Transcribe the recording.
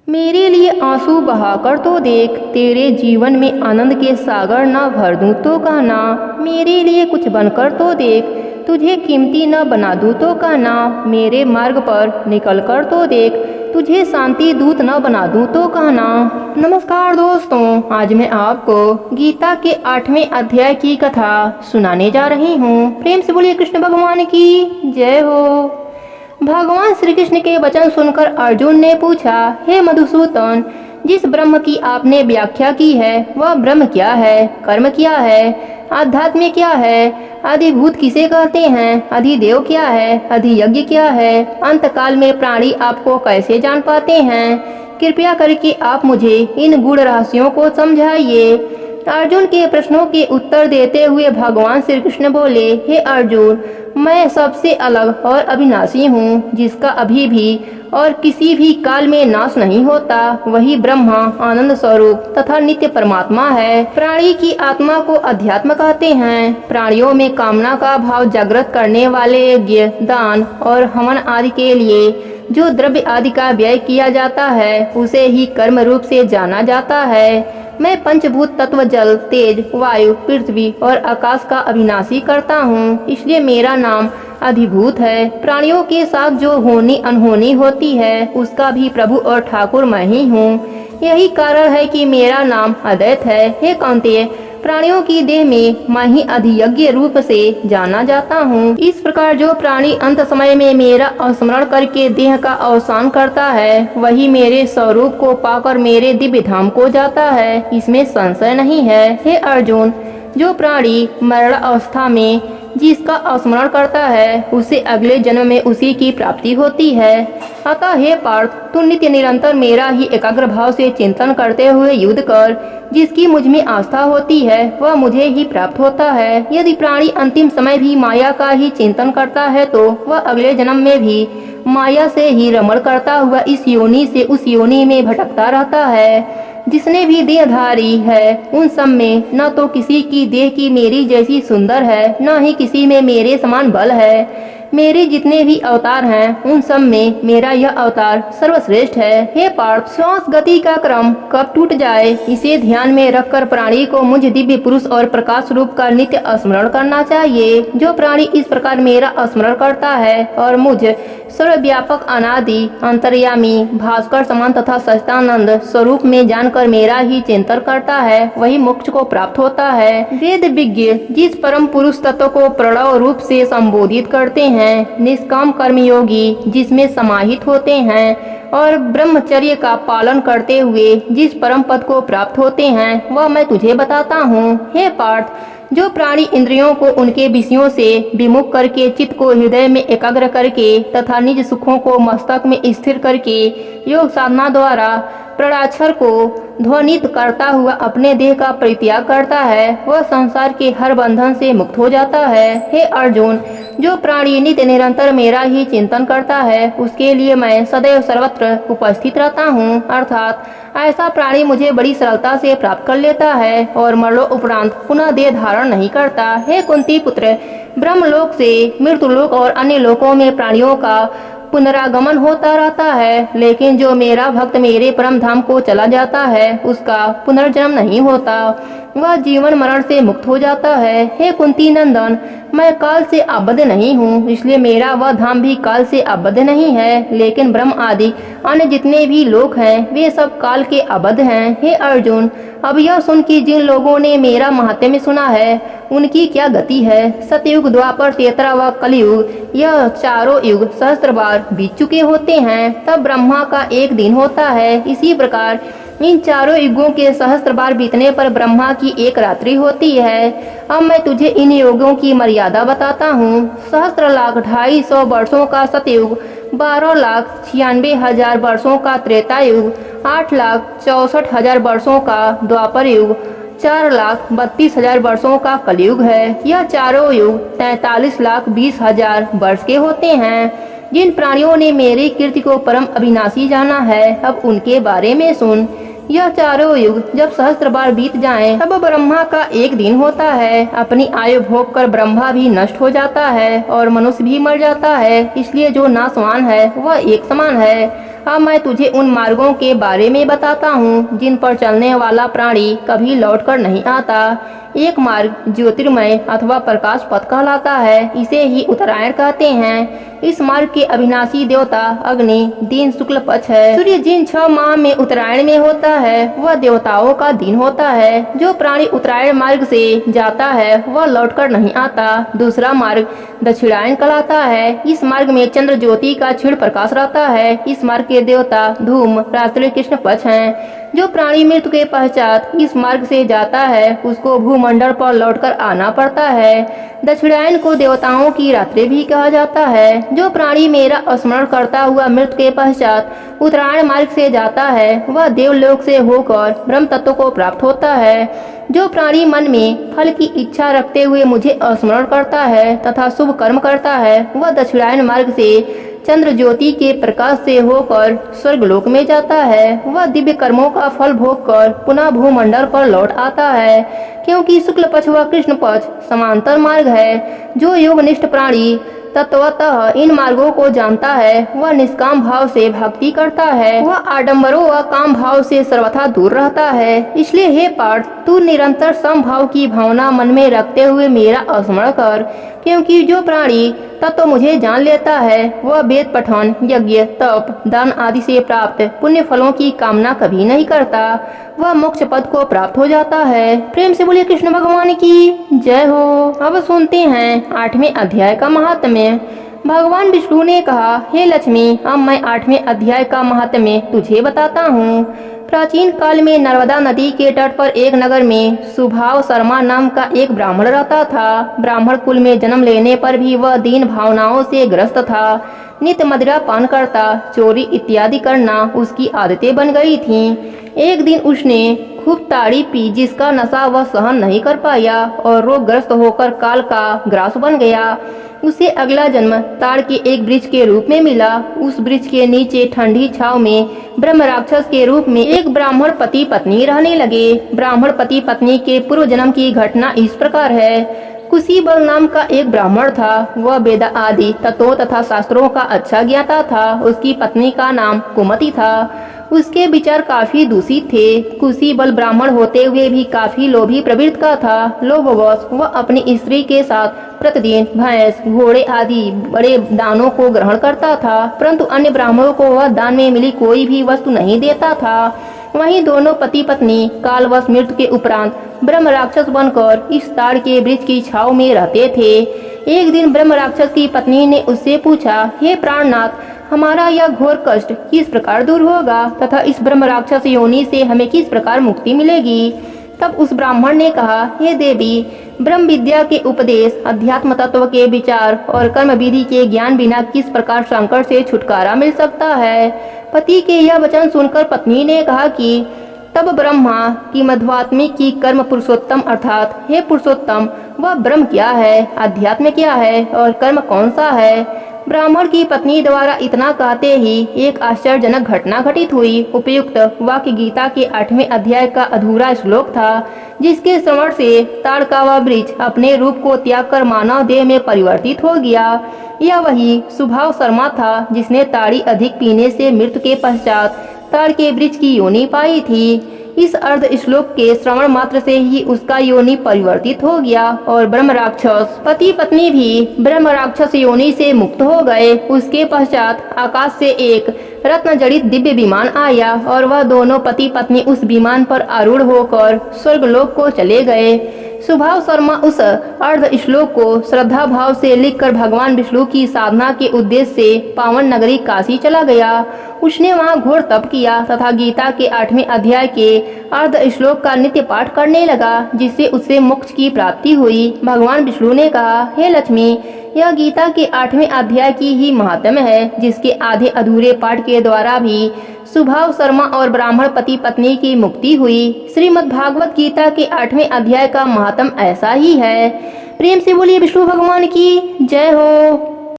मेरे लिए आंसू बहाकर तो देख, तेरे जीवन में आनंद के सागर न भर दूं तो कहना। मेरे लिए कुछ बनकर तो देख, तुझे कीमती न बना दूं तो कहना। मेरे मार्ग पर निकल कर तो देख, तुझे शांति दूत न बना दूं तो कहना। नमस्कार दोस्तों, आज मैं आपको गीता के 8वें अध्याय की कथा सुनाने जा रही हूँ। प्रेम से बोलिए कृष्ण भगवान की जय हो। भगवान श्री कृष्ण के वचन सुनकर अर्जुन ने पूछा, हे मधुसूदन, जिस ब्रह्म की आपने व्याख्या की है वह ब्रह्म क्या है, कर्म क्या है, आध्यात्म क्या है, अधिभूत किसे कहते हैं, अधिदेव क्या है, अधियज्ञ क्या है, अंत काल में प्राणी आपको कैसे जान पाते हैं। कृपया करके आप मुझे इन गूढ़ रहस्यों को समझाइए। अर्जुन के प्रश्नों के उत्तर देते हुए भगवान श्री कृष्ण बोले, हे अर्जुन, मैं सबसे अलग और अविनाशी हूँ, जिसका अभी भी और किसी भी काल में नाश नहीं होता। वही ब्रह्मा आनंद स्वरूप तथा नित्य परमात्मा है। प्राणी की आत्मा को अध्यात्म कहते हैं। प्राणियों में कामना का भाव जागृत करने वाले यज्ञ, दान और हवन आदि के लिए जो द्रव्य आदि का व्यय किया जाता है उसे ही कर्म रूप से जाना जाता है। मैं पंचभूत तत्व जल, तेज, वायु, पृथ्वी और आकाश का अविनाशी करता हूँ, इसलिए मेरा नाम अधिभूत है। प्राणियों के साथ जो होनी अनहोनी होती है उसका भी प्रभु और ठाकुर मैं ही हूँ। यही कारण है कि मेरा नाम अद्वैत है। हे कौन्तेय, प्राणियों की देह में मैं ही अधियज्ञ रूप से जाना जाता हूँ। इस प्रकार जो प्राणी अंत समय में मेरा स्मरण करके देह का अवसान करता है वही मेरे स्वरूप को पाकर मेरे दिव्य धाम को जाता है, इसमें संशय नहीं है। हे अर्जुन, जो प्राणी मरण अवस्था में जिसका स्मरण करता है उसे अगले जन्म में उसी की प्राप्ति होती है। अतः हे पार्थ, तू नित्य निरंतर मेरा ही एकाग्र भाव से चिंतन करते हुए युद्ध कर। जिसकी मुझ में आस्था होती है वह मुझे ही प्राप्त होता है। यदि प्राणी अंतिम समय भी माया का ही चिंतन करता है तो वह अगले जन्म में भी माया से ही रमण करता हुआ इस योनि से उस योनि में भटकता रहता है। जिसने भी देह धारी है उन सब में न तो किसी की देह की मेरी जैसी सुंदर है, न ही किसी में मेरे समान बल है। मेरे जितने भी अवतार हैं उन सब में मेरा यह अवतार सर्वश्रेष्ठ है। हे पार्थ, श्वास गति का क्रम कब टूट जाए इसे ध्यान में रखकर प्राणी को मुझ दिव्य पुरुष और प्रकाश रूप का नित्य स्मरण करना चाहिए। जो प्राणी इस प्रकार मेरा स्मरण करता है और मुझ सर्वव्यापक अनादि अंतर्यामी भास्कर समान तथा सच्चिदानंद स्वरूप में जानकर मेरा ही चिंतन करता है वही मोक्ष को प्राप्त होता है। वेद विज्ञ जिस परम पुरुष तत्व को प्रणव रूप से संबोधित करते हैं, निष्काम कर्मयोगी जिसमें समाहित होते हैं और ब्रह्मचर्य का पालन करते हुए जिस परम पद को प्राप्त होते हैं वह मैं तुझे बताता हूँ। हे पार्थ, जो प्राणी इंद्रियों को उनके विषयों से विमुख करके चित्त को हृदय में एकाग्र करके तथा निज सुखों को मस्तक में स्थिर करके योग साधना द्वारा प्राणाक्षर को ध्वनित करता हुआ अपने देह का परित्याग करता है वह संसार के हर बंधन से मुक्त हो जाता है। हे अर्जुन, जो प्राणी नित्य निरंतर मेरा ही चिंतन करता है उसके लिए मैं सदैव सर्वत्र उपस्थित रहता हूँ। अर्थात ऐसा प्राणी मुझे बड़ी सरलता से प्राप्त कर लेता है और मरणोपरांत पुनः देह धारण नहीं करता। हे कुंती पुत्र, ब्रह्मलोक से मृत्युलोक और अन्य लोकों में प्राणियों का पुनरागमन होता रहता है, लेकिन जो मेरा भक्त मेरे परम धाम को चला जाता है उसका पुनर्जन्म नहीं होता, वह जीवन मरण से मुक्त हो जाता है। हे कुंती नंदन, मैं काल से आबद्ध नहीं हूँ, इसलिए मेरा वह धाम भी काल से आबद्ध नहीं है, लेकिन ब्रह्म आदि अन्य जितने भी लोग हैं वे सब काल के आबद्ध हैं। हे अर्जुन, अब यह सुन कि जिन लोगों ने मेरा महात्म्य सुना है उनकी क्या गति है। सतयुग, द्वापर, त्रेता व कलयुग, यह चारों युग सहस्त्र बार बीत चुके होते हैं, तब ब्रह्मा का एक दिन होता है। इसी प्रकार इन चारों युगों के सहस्त्र बार बीतने पर ब्रह्मा की एक रात्रि होती है। अब मैं तुझे इन युगों की मर्यादा बताता हूँ। सहस्त्र लाख 250 वर्षों का सतयुग, 12,96,000 वर्षों का त्रेता युग, 8,64,000 वर्षों का द्वापर युग, 4,32,000 वर्षों का कलयुग है। यह चारों युग 43,20,000 वर्ष के होते हैं। जिन प्राणियों ने मेरी कीर्ति को परम अविनाशी जाना है अब उनके बारे में सुन। यह चारों युग जब सहस्त्र बार बीत जाएं, तब ब्रह्मा का एक दिन होता है। अपनी आयु भोग कर ब्रह्मा भी नष्ट हो जाता है और मनुष्य भी मर जाता है, इसलिए जो नाशवान है वह एक समान है। अब मैं तुझे उन मार्गों के बारे में बताता हूँ जिन पर चलने वाला प्राणी कभी लौटकर नहीं आता। एक मार्ग ज्योतिर्मय अथवा प्रकाश पथ कहलाता है। इसे ही उत्तरायण कहते हैं। इस मार्ग के अविनाशी देवता अग्नि दिन शुक्ल पक्ष है। सूर्य जिन 6 माह में उत्तरायण में होता है वह देवताओं का दिन होता है। जो प्राणी उत्तरायण मार्ग से जाता है वह लौटकर नहीं आता। दूसरा मार्ग दक्षिणायन कहलाता है। इस मार्ग में चंद्र ज्योति का क्षीण प्रकाश रहता है। इस मार्ग के देवता धूम रात्रि कृष्ण पक्ष हैं। जो प्राणी मृत्यु के पश्चात इस मार्ग से जाता है उसको भूमंडल पर लौटकर आना पड़ता है। दक्षिणायन को देवताओं की रात्रि भी कहा जाता है। जो प्राणी मेरा स्मरण करता हुआ मृत्यु के पश्चात उत्तरायण मार्ग से जाता है वह देवलोक से होकर ब्रह्म तत्व को प्राप्त होता है। जो प्राणी मन में फल की इच्छा रखते हुए मुझे स्मरण करता है तथा शुभ कर्म करता है वह दक्षिणायन मार्ग से चंद्र ज्योति के प्रकाश से होकर स्वर्गलोक में जाता है। वह दिव्य कर्मों का फल भोग कर पुनः भूमंडल पर लौट आता है, क्योंकि शुक्ल पक्ष व कृष्ण पक्ष समांतर मार्ग है। जो योगनिष्ठ प्राणी तत्वतः इन मार्गों को जानता है वह निष्काम भाव से भक्ति करता है। वह आडंबरों व काम भाव से सर्वथा दूर रहता है। इसलिए हे पार्थ, तू निरंतर समभाव की भावना मन में रखते हुए मेरा स्मरण कर, क्योंकि जो प्राणी तत्व मुझे जान लेता है वह वेद पठन यज्ञ तप दान आदि से प्राप्त पुण्य फलों की कामना कभी नहीं करता। वह मोक्ष पद को प्राप्त हो जाता है। प्रेम से बोलिए कृष्ण भगवान की जय हो। अब सुनते हैं 8वें अध्याय का महात्म्य। भगवान विष्णु ने कहा, हे लक्ष्मी, अब मैं 8वें अध्याय का महात्म्य तुझे बताता हूँ। प्राचीन काल में नर्मदा नदी के तट पर एक नगर में सुभाव शर्मा नाम का एक ब्राह्मण रहता था। ब्राह्मण कुल में जन्म लेने पर भी वह दीन भावनाओं से ग्रस्त था। नित्य मदिरा पान करता, चोरी इत्यादि करना उसकी आदतें बन गई थीं। एक दिन उसने खूब ताड़ी पी, जिसका नशा वह सहन नहीं कर पाया और रोगग्रस्त होकर काल का ग्रास बन गया। उसे अगला जन्म ताड़ के एक वृक्ष के रूप में मिला। उस वृक्ष के नीचे ठंडी छाव में ब्रह्म राक्षस के रूप में एक ब्राह्मण पति पत्नी रहने लगे। ब्राह्मण पति पत्नी के पूर्व जन्म की घटना इस प्रकार है। कुशीबल नाम का एक ब्राह्मण था। वह वेद आदि तत्वों तथा शास्त्रों का अच्छा ज्ञाता था। उसकी पत्नी का नाम कुमति था। उसके विचार काफी दूषित थे। कुशीबल ब्राह्मण होते हुए भी काफी लोभी प्रवृत्ति का था। लोभवश वह अपनी स्त्री के साथ प्रतिदिन भैंस घोड़े आदि बड़े दानों को ग्रहण करता था, परंतु अन्य ब्राह्मणों को वह दान में मिली कोई भी वस्तु नहीं देता था। वहीं दोनों पति पत्नी कालवश मृत्यु के उपरांत ब्रह्म राक्षस बनकर इस ताड़ के वृक्ष की छाव में रहते थे। एक दिन ब्रह्म राक्षस की पत्नी ने उससे पूछा, हे प्राणनाथ, हमारा यह घोर कष्ट किस प्रकार दूर होगा तथा इस ब्रह्म राक्षस योनि से हमें किस प्रकार मुक्ति मिलेगी? तब उस ब्राह्मण ने कहा, हे देवी, ब्रह्म विद्या के उपदेश, अध्यात्म तत्व के विचार और कर्म विधि के ज्ञान बिना किस प्रकार संकट से छुटकारा मिल सकता है? पति के यह वचन सुनकर पत्नी ने कहा कि तब ब्रह्मा की मध्वात्मिक की कर्म पुरुषोत्तम अर्थात हे पुरुषोत्तम, वह ब्रह्म क्या है, अध्यात्म क्या है और कर्म कौन सा है? ब्राह्मण की पत्नी द्वारा इतना कहते ही एक आश्चर्यजनक घटना घटित हुई। उपयुक्त वाक्य गीता के 8वें अध्याय का अधूरा श्लोक था, जिसके श्रवण से ताड़ का वह वृक्ष अपने रूप को त्याग कर मानव देह में परिवर्तित हो गया। यह वही सुभाव शर्मा था जिसने ताड़ी अधिक पीने से मृत्यु के पश्चात ताड़ के वृक्ष की योनि पाई थी। इस अर्ध श्लोक के श्रवण मात्र से ही उसका योनि परिवर्तित हो गया और ब्रह्म राक्षस पति पत्नी भी ब्रह्म राक्षस योनि से मुक्त हो गए। उसके पश्चात आकाश से एक रत्न जड़ित दिव्य विमान आया और वह दोनों पति पत्नी उस विमान पर आरूढ़ होकर स्वर्गलोक को चले गए। सुभाव शर्मा उस अर्ध श्लोक को श्रद्धा भाव से लिखकर भगवान विष्णु की साधना के उद्देश्य से पावन नगरी काशी चला गया। उसने वहां घोर तप किया तथा गीता के 8वें अध्याय के अर्ध श्लोक का नित्य पाठ करने लगा, जिससे उसे मोक्ष की प्राप्ति हुई। भगवान विष्णु ने कहा, हे लक्ष्मी, यह गीता के 8वें अध्याय की ही महात्म्य है, जिसके आधे अधूरे पाठ के द्वारा भी सुभाव शर्मा और ब्राह्मण पति पत्नी की मुक्ति हुई। श्रीमद् भागवत गीता के 8वें अध्याय का महात्म्य ऐसा ही है। प्रेम से बोलिए विष्णु भगवान की जय हो।